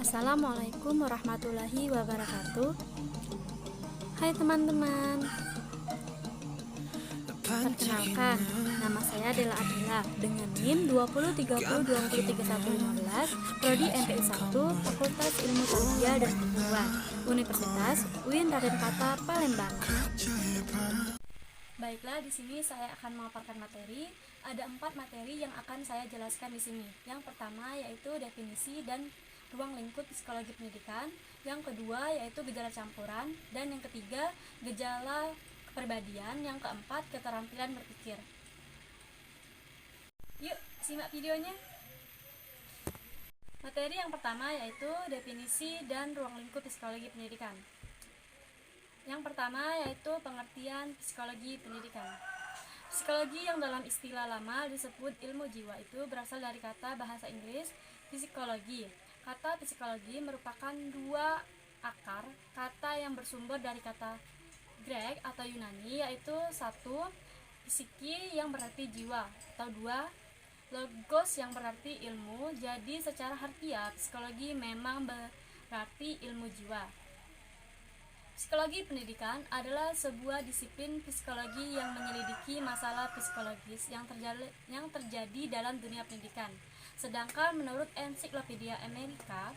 Assalamualaikum warahmatullahi wabarakatuh. Hai teman-teman, perkenalkan, nama saya Dela Adila dengan NIM 2030203115, Prodi MPI 1, Fakultas Ilmu Tarbiyah dan Pengetahuan, Universitas UIN Raden Kata, Palembang. Baiklah, di sini saya akan memaparkan materi. Ada 4 materi yang akan saya jelaskan di sini. Yang pertama yaitu definisi dan ruang lingkup psikologi pendidikan. Yang kedua yaitu gejala campuran, dan yang ketiga gejala kepribadian. Yang keempat keterampilan berpikir. Yuk, simak videonya. Materi yang pertama yaitu definisi dan ruang lingkup psikologi pendidikan. Yang pertama yaitu pengertian psikologi pendidikan. Psikologi yang dalam istilah lama disebut ilmu jiwa itu berasal dari kata bahasa Inggris psikologi. Kata psikologi merupakan 2 akar kata yang bersumber dari kata Grek atau Yunani, yaitu 1. Psiki yang berarti jiwa, atau 2. Logos yang berarti ilmu. Jadi secara harfiah psikologi memang berarti ilmu jiwa. Psikologi pendidikan adalah sebuah disiplin psikologi yang menyelidiki masalah psikologis yang terjadi dalam dunia pendidikan. Sedangkan menurut Ensiklopedia Amerika,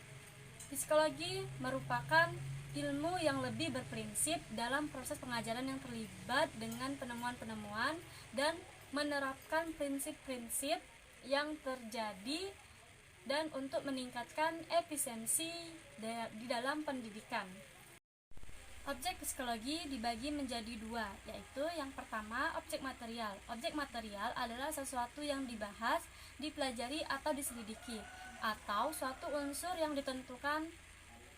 psikologi merupakan ilmu yang lebih berprinsip dalam proses pengajaran yang terlibat dengan penemuan-penemuan dan menerapkan prinsip-prinsip yang terjadi dan untuk meningkatkan efisiensi di dalam pendidikan. Objek psikologi dibagi menjadi 2, yaitu yang pertama objek material. Objek material adalah sesuatu yang dibahas, dipelajari atau diselidiki, atau suatu unsur yang ditentukan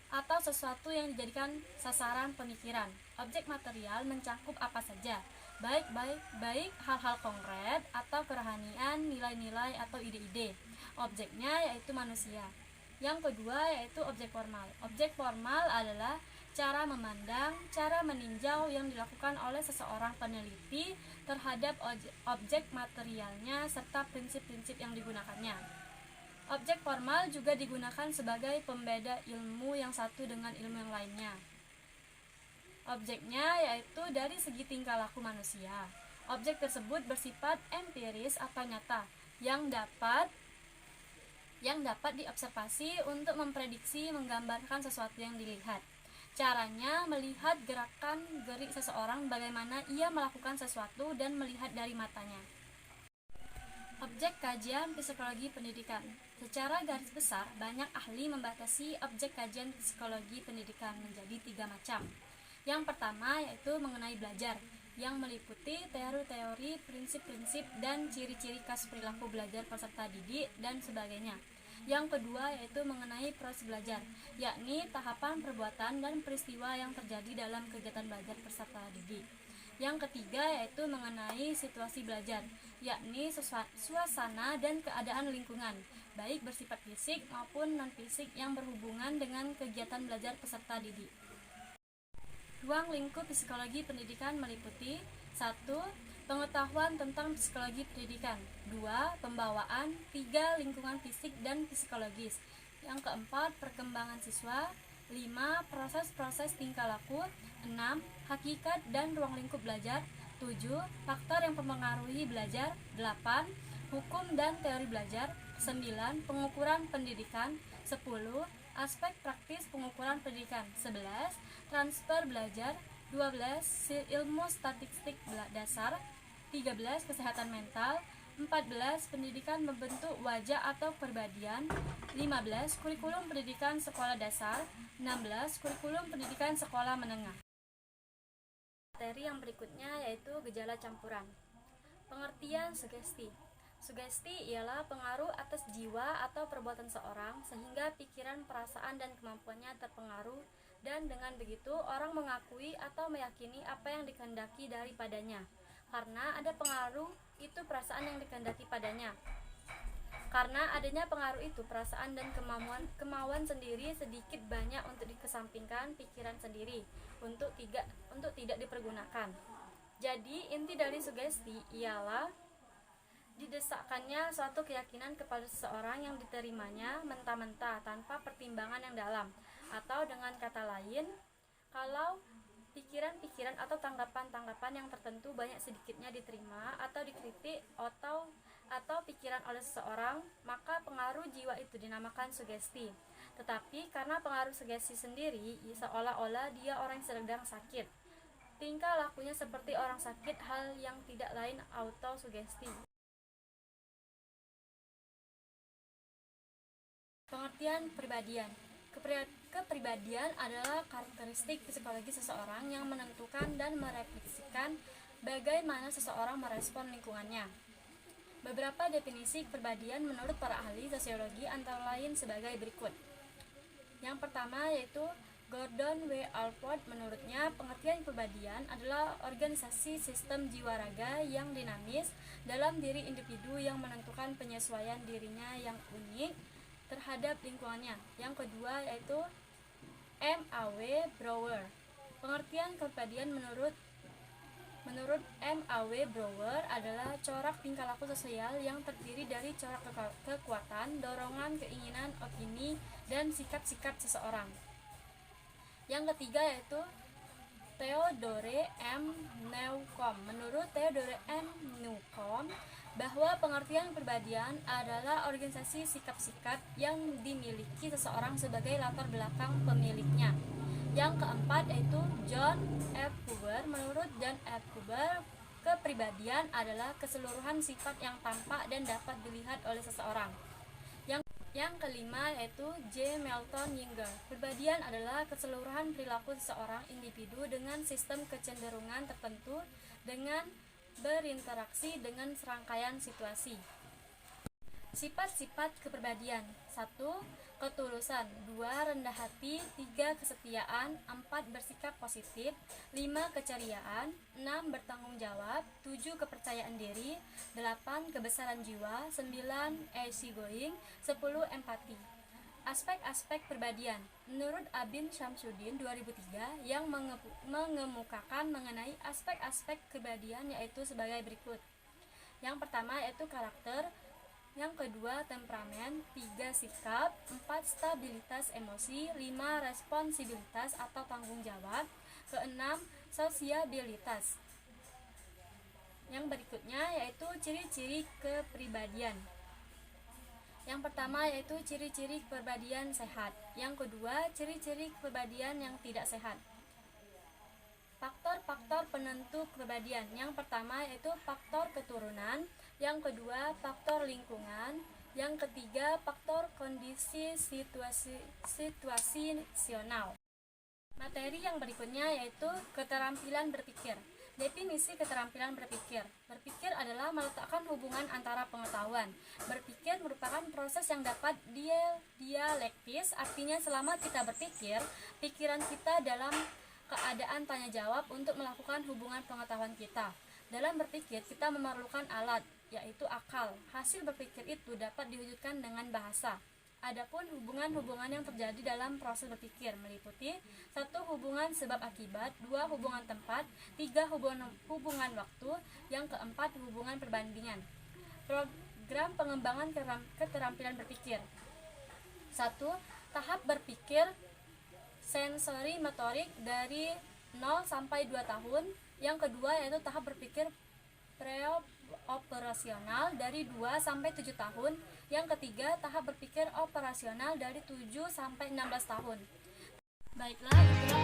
atau sesuatu yang dijadikan sasaran pemikiran. Objek material mencakup apa saja, baik hal-hal konkret atau kerohanian, nilai-nilai atau ide-ide. Objeknya yaitu manusia. Yang kedua yaitu objek formal. Objek formal adalah cara memandang, cara meninjau yang dilakukan oleh seseorang peneliti terhadap objek materialnya serta prinsip-prinsip yang digunakannya. Objek formal juga digunakan sebagai pembeda ilmu yang satu dengan ilmu yang lainnya. Objeknya yaitu dari segi tingkah laku manusia. Objek tersebut bersifat empiris atau nyata yang dapat diobservasi untuk memprediksi, menggambarkan sesuatu yang dilihat. Caranya melihat gerakan-gerik seseorang, bagaimana ia melakukan sesuatu dan melihat dari matanya. Objek kajian psikologi pendidikan. Secara garis besar, banyak ahli membatasi objek kajian psikologi pendidikan menjadi 3 macam. Yang pertama yaitu mengenai belajar, yang meliputi teori-teori, prinsip-prinsip, dan ciri-ciri khas perilaku belajar peserta didik dan sebagainya. Yang kedua yaitu mengenai proses belajar, yakni tahapan perbuatan dan peristiwa yang terjadi dalam kegiatan belajar peserta didik. Yang ketiga yaitu mengenai situasi belajar, yakni suasana dan keadaan lingkungan, baik bersifat fisik maupun non-fisik yang berhubungan dengan kegiatan belajar peserta didik. Ruang lingkup psikologi pendidikan meliputi 1. Pengetahuan tentang psikologi pendidikan. 2. Pembawaan. 3. Lingkungan fisik dan psikologis. Yang keempat, perkembangan siswa. 5. Proses-proses tingkah laku. 6. Hakikat dan ruang lingkup belajar. 7. Faktor yang mempengaruhi belajar. 8. Hukum dan teori belajar. 9. Pengukuran pendidikan. 10. Aspek praktis pengukuran pendidikan. 11. Transfer belajar. 12. Ilmu statistik dasar. 13. Kesehatan mental. 14. Pendidikan membentuk wajah atau kepribadian. 15. Kurikulum pendidikan sekolah dasar. 16. Kurikulum pendidikan sekolah menengah. Materi yang berikutnya yaitu gejala campuran. Pengertian sugesti. Sugesti ialah pengaruh atas jiwa atau perbuatan seorang sehingga pikiran, perasaan, dan kemampuannya terpengaruh, dan dengan begitu orang mengakui atau meyakini apa yang dikehendaki daripadanya. Karena ada pengaruh itu perasaan yang dikehendaki padanya. Karena adanya pengaruh itu, perasaan dan kemauan sendiri sedikit banyak untuk dikesampingkan pikiran sendiri untuk tidak dipergunakan. Jadi inti dari sugesti ialah didesakkannya suatu keyakinan kepada seseorang yang diterimanya mentah-mentah tanpa pertimbangan yang dalam, atau dengan kata lain, kalau pikiran-pikiran atau tanggapan-tanggapan yang tertentu banyak sedikitnya diterima atau dikritik atau pikiran oleh seseorang, maka pengaruh jiwa itu dinamakan sugesti. Tetapi karena pengaruh sugesti sendiri seolah-olah dia orang yang sedang sakit, tingkah lakunya seperti orang sakit, hal yang tidak lain autosugesti. Pengertian kepribadian. Kepribadian adalah karakteristik psikologi seseorang yang menentukan dan merefleksikan bagaimana seseorang merespon lingkungannya. Beberapa definisi kepribadian menurut para ahli sosiologi antara lain sebagai berikut. Yang pertama yaitu Gordon W. Allport. Menurutnya, pengertian kepribadian adalah organisasi sistem jiwa raga yang dinamis dalam diri individu yang menentukan penyesuaian dirinya yang unik terhadap lingkungannya. Yang kedua yaitu M.A.W. Brower. Pengertian kepribadian menurut M.A.W. Brower adalah corak tingkah laku sosial yang terdiri dari corak kekuatan, dorongan, keinginan, opini, dan sikap-sikap seseorang. Yang ketiga yaitu Theodore M. Newcomb. Menurut Theodore M. Newcomb, bahwa pengertian kepribadian adalah organisasi sikap-sikap yang dimiliki seseorang sebagai latar belakang pemiliknya. Yang keempat yaitu John F. Huber. Menurut John F. Huber, kepribadian adalah keseluruhan sifat yang tampak dan dapat dilihat oleh seseorang. Yang kelima yaitu J. Melton Yinger. Kepribadian adalah keseluruhan perilaku seseorang individu dengan sistem kecenderungan tertentu dengan berinteraksi dengan serangkaian situasi. Sifat-sifat kepribadian. 1. Ketulusan. 2. Rendah hati. 3. Kesetiaan. 4. Bersikap positif. 5. Keceriaan. 6. Bertanggung jawab. 7. Kepercayaan diri. 8. Kebesaran jiwa. 9. Easygoing. 10. Empati. Aspek-aspek kepribadian. Menurut Abin Syamsuddin 2003 yang mengemukakan mengenai aspek-aspek kepribadian yaitu sebagai berikut. Yang pertama yaitu karakter, yang kedua temperamen, 3 sikap, 4 stabilitas emosi, 5 responsibilitas atau tanggung jawab, keenam sosiabilitas. Yang berikutnya yaitu ciri-ciri kepribadian. Yang pertama yaitu ciri-ciri kepribadian sehat. Yang kedua, ciri-ciri kepribadian yang tidak sehat. Faktor-faktor penentu kepribadian. Yang pertama yaitu faktor keturunan. Yang kedua, faktor lingkungan. Yang ketiga, faktor kondisi situasional. Materi yang berikutnya yaitu keterampilan berpikir. Definisi keterampilan berpikir. Berpikir adalah meletakkan hubungan antara pengetahuan. Berpikir merupakan proses yang dapat dialektis, artinya selama kita berpikir, pikiran kita dalam keadaan tanya jawab untuk melakukan hubungan pengetahuan kita. Dalam berpikir, kita memerlukan alat, yaitu akal. Hasil berpikir itu dapat diwujudkan dengan bahasa. Adapun hubungan-hubungan yang terjadi dalam proses berpikir meliputi 1. Hubungan sebab akibat, 2. Hubungan tempat, 3. Hubungan waktu, yang keempat hubungan perbandingan. Program pengembangan keterampilan berpikir. 1. Tahap berpikir sensori motorik dari 0 sampai 2 tahun. Yang kedua yaitu tahap berpikir preoperasional dari 2 sampai 7 tahun. Yang ketiga, tahap berpikir operasional dari 7 sampai 16 tahun. Baiklah, itulah